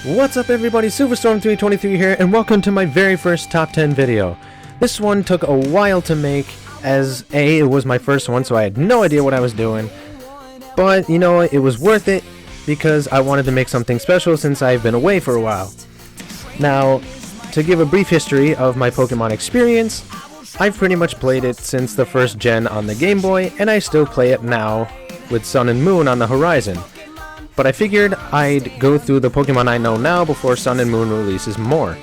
What's up everybody, Superstorm323 here, and welcome to my very first top 10 video. This one took a while to make, as it was my first one, so I had no idea what I was doing. But, you know, it was worth it, because I wanted to make something special since I've been away for a while. Now, to give a brief history of my Pokemon experience, I've pretty much played it since the first gen on the Game Boy, and I still play it now, with Sun and Moon on the horizon. But I figured I'd go through the Pokemon I know now before Sun and Moon releases more.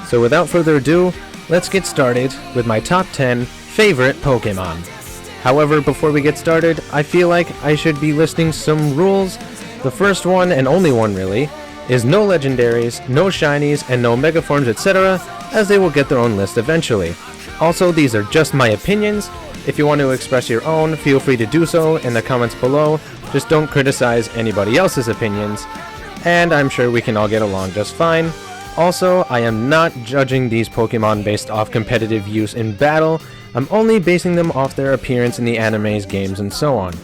So without further ado, let's get started with my top 10 favorite Pokemon. However, before we get started, I feel like I should be listing some rules. The first one, and only one really, is no legendaries, no shinies, and no megaforms, etc., as they will get their own list eventually. Also, these are just my opinions. If you want to express your own, feel free to do so in the comments below. Just don't criticize anybody else's opinions, and I'm sure we can all get along just fine. Also, I am not judging these Pokemon based off competitive use in battle. I'm only basing them off their appearance in the animes, games, and so on.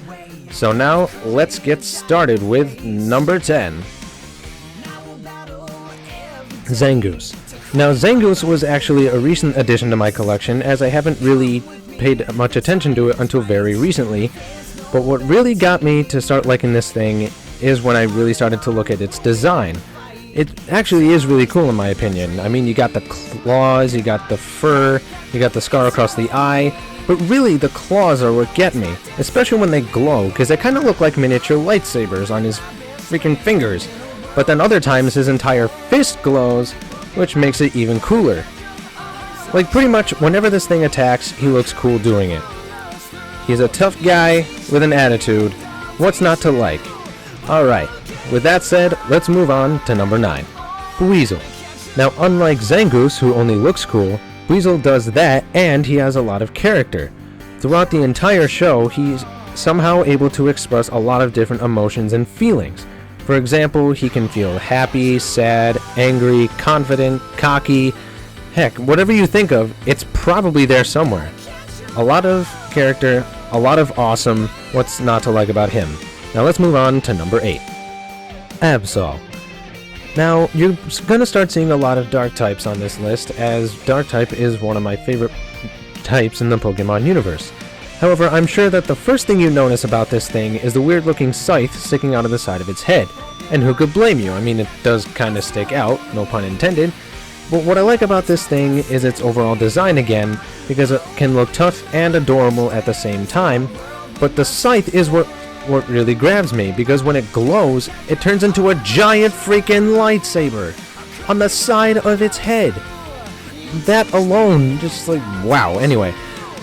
So now, let's get started with number 10. Zangoose. Now, Zangoose was actually a recent addition to my collection, as I haven't really paid much attention to it until very recently. But what really got me to start liking this thing is when I really started to look at its design. It actually is really cool in my opinion. I mean, you got the claws, you got the fur, you got the scar across the eye, but really the claws are what get me, especially when they glow, because they kind of look like miniature lightsabers on his freaking fingers. But then other times his entire fist glows, which makes it even cooler. Like pretty much whenever this thing attacks, he looks cool doing it. He's a tough guy with an attitude. What's not to like? Alright, with that said, let's move on to number 9. Weasel. Now, unlike Zangoose, who only looks cool, Weasel does that, and he has a lot of character. Throughout the entire show, he's somehow able to express a lot of different emotions and feelings. For example, he can feel happy, sad, angry, confident, cocky. Heck, whatever you think of, it's probably there somewhere. A lot of character, a lot of awesome. What's not to like about him? Now let's move on to number 8. Absol. Now, you're gonna start seeing a lot of dark types on this list, as dark type is one of my favorite types in the Pokemon universe. However, I'm sure that the first thing you notice about this thing is the weird looking scythe sticking out of the side of its head. And who could blame you? I mean, it does kinda stick out, no pun intended. But what I like about this thing is its overall design again, because it can look tough and adorable at the same time. But the scythe is what really grabs me, because when it glows, it turns into a giant freaking lightsaber on the side of its head. That alone, just like, wow. Anyway,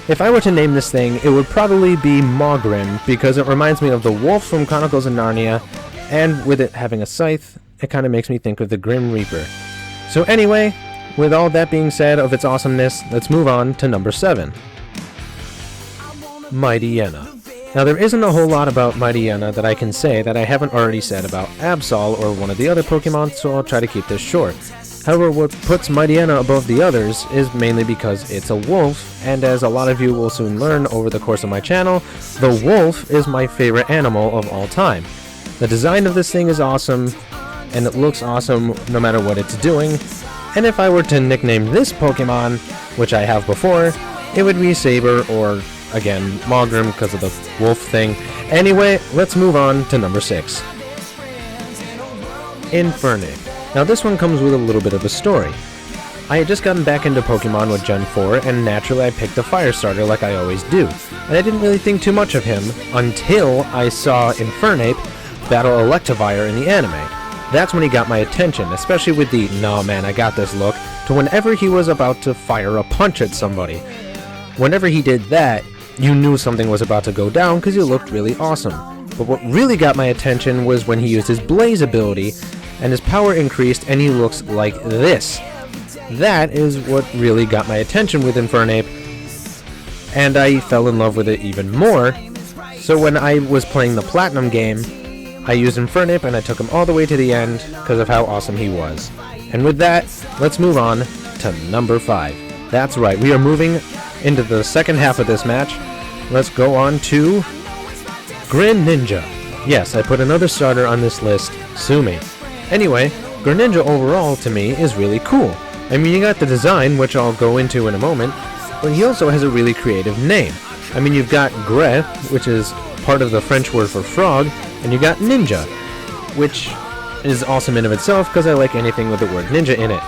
if I were to name this thing, it would probably be Mogrim, because it reminds me of the wolf from Chronicles of Narnia, and with it having a scythe, it kind of makes me think of the Grim Reaper. So anyway, with all that being said of its awesomeness, let's move on to number 7. Mightyena. Now there isn't a whole lot about Mightyena that I can say that I haven't already said about Absol or one of the other Pokemon, so I'll try to keep this short. However, what puts Mightyena above the others is mainly because it's a wolf, and as a lot of you will soon learn over the course of my channel, the wolf is my favorite animal of all time. The design of this thing is awesome, and it looks awesome no matter what it's doing. And if I were to nickname this Pokemon, which I have before, it would be Saber, or again, Mogrim because of the wolf thing. Anyway, let's move on to number 6. Infernape. Now this one comes with a little bit of a story. I had just gotten back into Pokemon with Gen 4, and naturally I picked a fire starter like I always do. And I didn't really think too much of him until I saw Infernape battle Electivire in the anime. That's when he got my attention, especially with the "nah man, I got this" look, to whenever he was about to fire a punch at somebody. Whenever he did that, you knew something was about to go down because he looked really awesome. But what really got my attention was when he used his Blaze ability, and his power increased and he looks like this. That is what really got my attention with Infernape, and I fell in love with it even more. So when I was playing the Platinum game, I used Infernape and I took him all the way to the end because of how awesome he was. And with that, let's move on to number 5. That's right, we are moving into the second half of this match. Let's go on to Greninja. Yes, I put another starter on this list. Sue me. Anyway, Greninja overall, to me, is really cool. I mean, you got the design, which I'll go into in a moment, but he also has a really creative name. I mean, you've got Gre, which is part of the French word for frog, and you got Ninja, which is awesome in of itself because I like anything with the word ninja in it.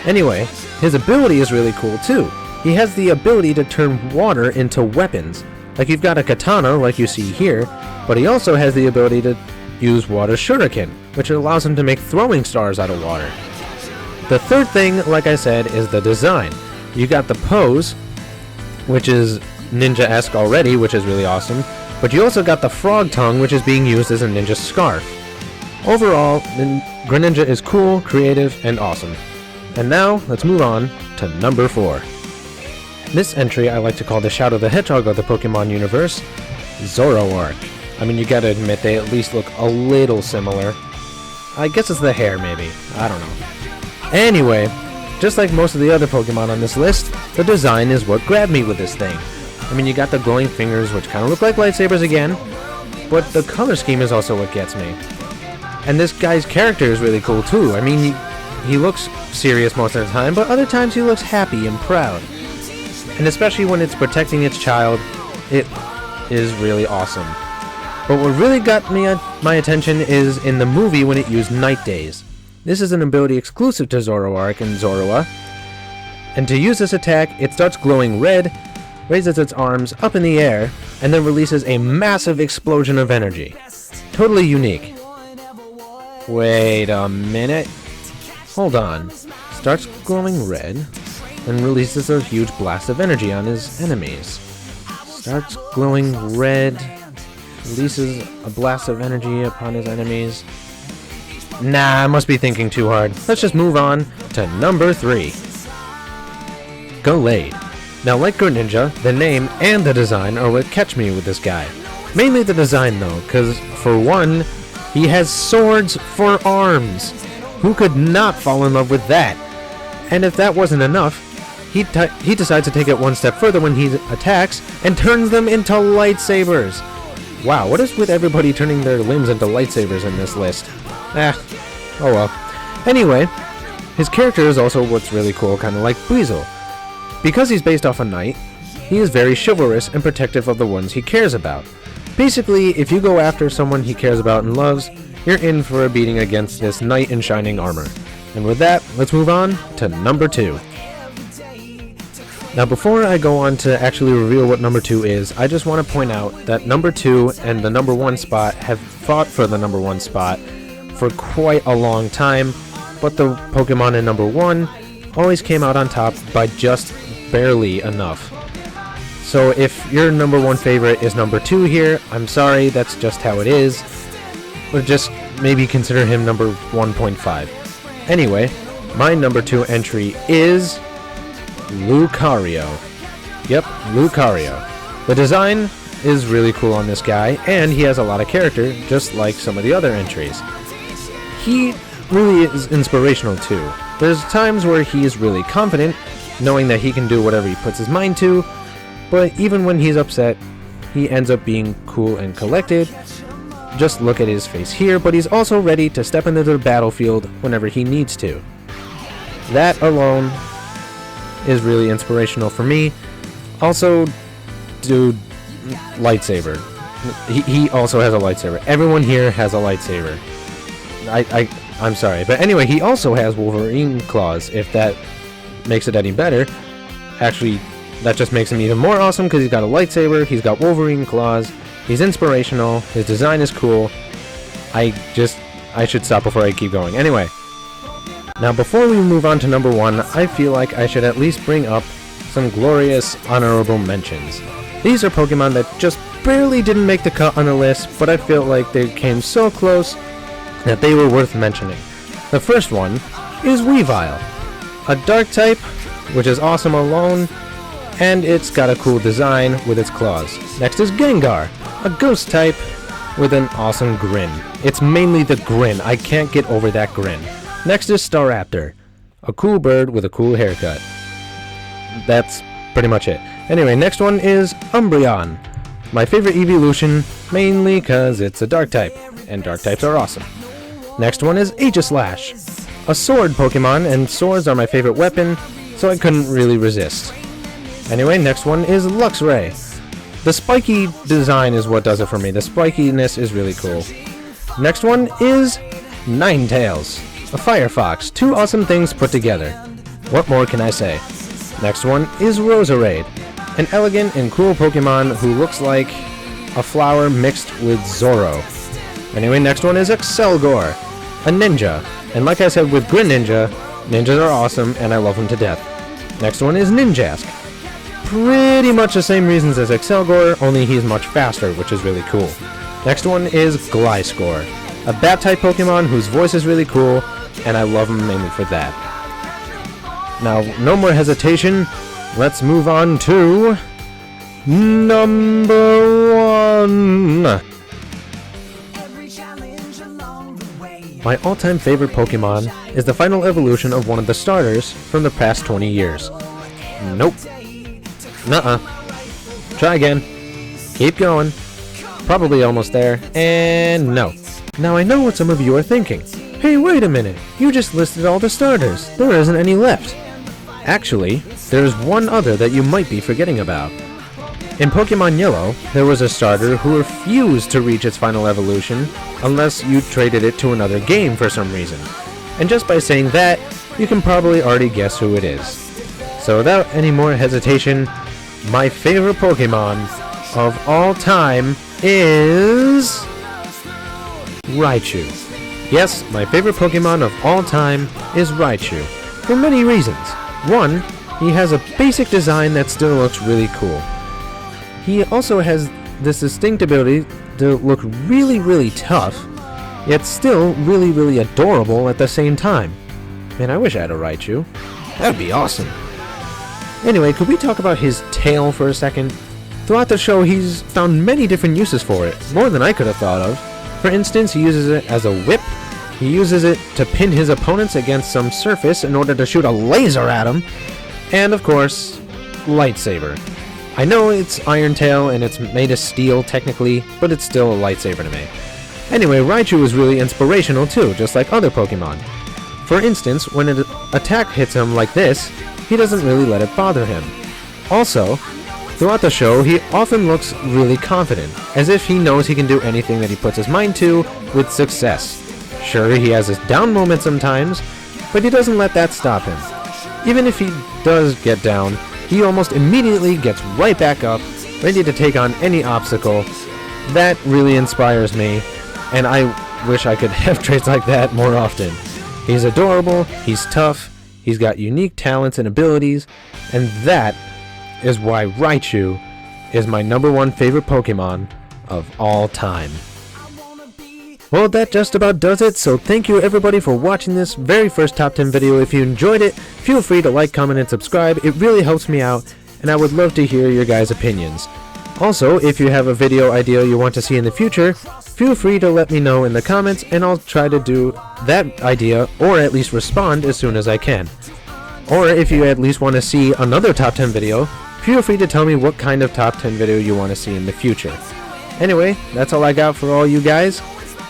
Anyway, his ability is really cool too. He has the ability to turn water into weapons. Like you've got a katana, like you see here, but he also has the ability to use water shuriken, which allows him to make throwing stars out of water. The third thing, like I said, is the design. You got the pose, which is ninja-esque already, which is really awesome, but you also got the frog tongue, which is being used as a ninja scarf. Overall, Greninja is cool, creative, and awesome. And now, let's move on to number 4. This entry I like to call the Shadow the Hedgehog of the Pokemon universe, Zoroark. I mean, you gotta admit, they at least look a little similar. I guess it's the hair, maybe. I don't know. Anyway, just like most of the other Pokemon on this list, the design is what grabbed me with this thing. I mean, you got the glowing fingers, which kind of look like lightsabers again, but the color scheme is also what gets me. And this guy's character is really cool too. I mean, he looks serious most of the time, but other times he looks happy and proud. And especially when it's protecting its child, it is really awesome. But what really got my attention is in the movie when it used Night Days. This is an ability exclusive to Zoroark and Zorua. And to use this attack, it starts glowing red, raises its arms up in the air, and then releases a massive explosion of energy. Totally unique. Wait a minute. Hold on. Starts glowing red, and releases a huge blast of energy on his enemies. Starts glowing red, releases a blast of energy upon his enemies. Nah, I must be thinking too hard. Let's just move on to number 3. Gallade. Now, like Greninja, the name and the design are what catch me with this guy. Mainly the design though, because for one, he has swords for arms. Who could not fall in love with that? And if that wasn't enough, he decides to take it one step further when he attacks and turns them into lightsabers. Wow, what is with everybody turning their limbs into lightsabers in this list? Oh well. Anyway, his character is also what's really cool, kind of like Weasel. Because he's based off a knight, he is very chivalrous and protective of the ones he cares about. Basically, if you go after someone he cares about and loves, you're in for a beating against this knight in shining armor. And with that, let's move on to number 2. Now before I go on to actually reveal what number 2 is, I just want to point out that number 2 and the number 1 spot have fought for the number 1 spot for quite a long time, but the Pokemon in number 1 always came out on top by just barely enough. So if your number 1 favorite is number 2 here, I'm sorry, that's just how it is. But just maybe consider him number 1.5. Anyway, my number 2 entry is Lucario. Yep, Lucario. The design is really cool on this guy, and he has a lot of character, just like some of the other entries. He really is inspirational too. There's times where he is really confident, knowing that he can do whatever he puts his mind to, but even when he's upset, he ends up being cool and collected. Just look at his face here, but he's also ready to step into the battlefield whenever he needs to. That alone is really inspirational for me. Also, dude, lightsaber. He also has a lightsaber. Everyone here has a lightsaber. I'm sorry, but anyway, he also has Wolverine claws, if that makes it any better. Actually, that just makes him even more awesome because he's got a lightsaber, he's got Wolverine claws, he's inspirational, his design is cool. I should stop before I keep going. Anyway, now before we move on to number 1, I feel like I should at least bring up some glorious honorable mentions. These are Pokemon that just barely didn't make the cut on the list, but I feel like they came so close that they were worth mentioning. The first one is Weavile, a dark type, which is awesome alone, and it's got a cool design with its claws. Next is Gengar, a ghost type with an awesome grin. It's mainly the grin, I can't get over that grin. Next is Staraptor, a cool bird with a cool haircut. That's pretty much it. Anyway, next one is Umbreon, my favorite evolution, mainly because it's a dark type, and dark types are awesome. Next one is Aegislash, a sword Pokemon, and swords are my favorite weapon, so I couldn't really resist. Anyway, next one is Luxray. The spiky design is what does it for me. The spikiness is really cool. Next one is Ninetales, a Firefox. Two awesome things put together. What more can I say? Next one is Roserade, an elegant and cool Pokemon who looks like a flower mixed with Zoro. Anyway, next one is Excelgor, a ninja. And like I said with Greninja, ninjas are awesome and I love them to death. Next one is Ninjask. Pretty much the same reasons as Excelgor, only he's much faster, which is really cool. Next one is Gliscor, a bat-type Pokemon whose voice is really cool, and I love him mainly for that. Now, no more hesitation, let's move on to number 1. My all-time favorite Pokemon is the final evolution of one of the starters from the past 20 years. Nope. Nuh-uh. Try again. Keep going. Probably almost there. And no. Now I know what some of you are thinking. Hey, wait a minute. You just listed all the starters. There isn't any left. Actually, there's one other that you might be forgetting about. In Pokemon Yellow, there was a starter who refused to reach its final evolution unless you traded it to another game for some reason. And just by saying that, you can probably already guess who it is. So without any more hesitation, my favorite Pokemon of all time is Raichu. Yes, my favorite Pokemon of all time is Raichu, for many reasons. One, he has a basic design that still looks really cool. He also has this distinct ability to look really, really tough, yet still really, really adorable at the same time. Man, I wish I had a Raichu. That'd be awesome. Anyway, could we talk about his tail for a second? Throughout the show, he's found many different uses for it, more than I could have thought of. For instance, he uses it as a whip, he uses it to pin his opponents against some surface in order to shoot a laser at them, and of course, lightsaber. I know it's Iron Tail and it's made of steel technically, but it's still a lightsaber to me. Anyway, Raichu is really inspirational too, just like other Pokemon. For instance, when an attack hits him like this, he doesn't really let it bother him. Also, throughout the show, he often looks really confident, as if he knows he can do anything that he puts his mind to with success. Sure, he has his down moments sometimes, but he doesn't let that stop him. Even if he does get down, he almost immediately gets right back up, ready to take on any obstacle. That really inspires me, and I wish I could have traits like that more often. He's adorable, he's tough, he's got unique talents and abilities, and that is why Raichu is my number 1 favorite Pokemon of all time. Well, that just about does it, so thank you everybody for watching this very first Top 10 video. If you enjoyed it, feel free to like, comment, and subscribe. It really helps me out, and I would love to hear your guys' opinions. Also, if you have a video idea you want to see in the future, feel free to let me know in the comments, and I'll try to do that idea, or at least respond as soon as I can. Or if you at least want to see another Top 10 video, feel free to tell me what kind of Top 10 video you want to see in the future. Anyway, that's all I got for all you guys.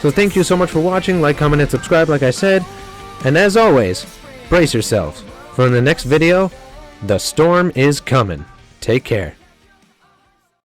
So thank you so much for watching, like, comment, and subscribe like I said. And as always, brace yourselves. For the next video, the storm is coming. Take care.